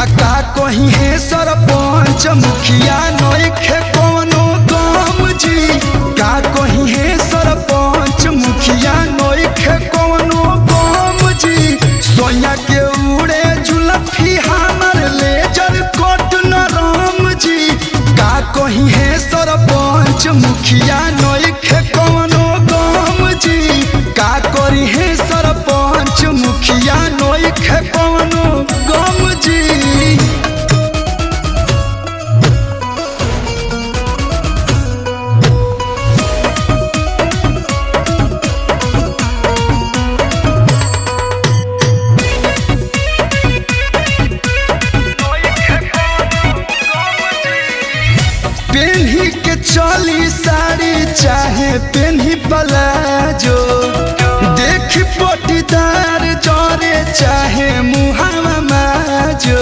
का कहीं है सरपंच मुखिया नइखे कौनो काम जी। का कहीं है सरपंच मुखिया नइखे कौनो काम जी। सोया के उड़े जुलफी हमर लेजर कोट न राम जी। का कहीं है सरपंच मुखिया नइखे कौनो काम जी। का करी है सरपंच मुखिया नइखे कौनो काम जी। पेन्ही के चली साड़ी चाहे पेन्ही प्लाजो। देख पटीदार जरे चाहे मुहावा माजो।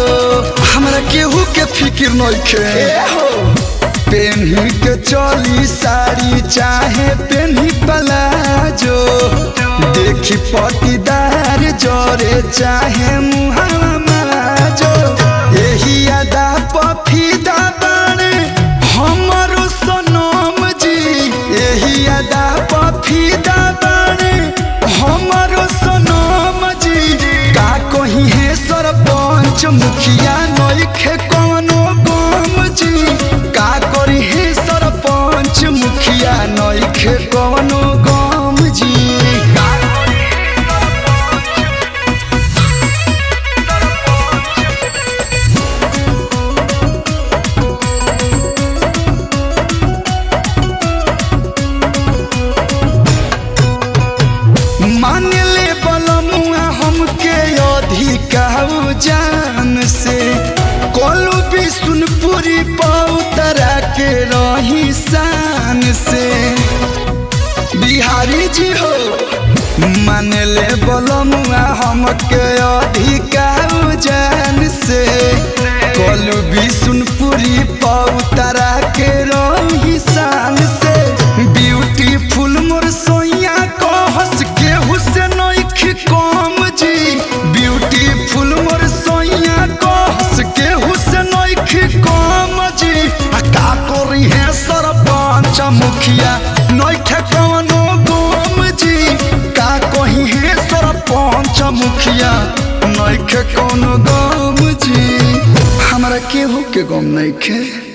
हमरा केहू के फिक्र नइखे। पेन्ही के चली साड़ी चाहे पेन्ही प्लाजो। देख पटीदार जरे चाहे मुहावा माजो। एही अदा पफीदा बाणे हमरो सनम जी। एही अदा पफीदा बाणे हमरो सनम जी। का कहीं है सरपंच मुखिया नइखे कौनो काम जी। का करी है सरपंच मुखिया नइखे कौनो काम जी। मानले बलमुआ हमके अधिकाऊ जान से। कोलू भी सुनपुरी पौतरा के रही शान से। बिहारी जी हो मानले बलमुआ हमके अधिकाऊ जान से। कोलू भी सुनपुरी पौतरा के रही शान से। ब्यूटीफुल मोर सोइया को हंस के हुसैन कम जी। ब्यूटीफुल मोर सोइया को हंस के हुसैन कम जी। का करी है सरपंच मुखिया नइखे कौनो गम जी। का कहीं है सरपंच मुखिया नइखे कौनो गम जी। हमरा केहू के गम नइखे।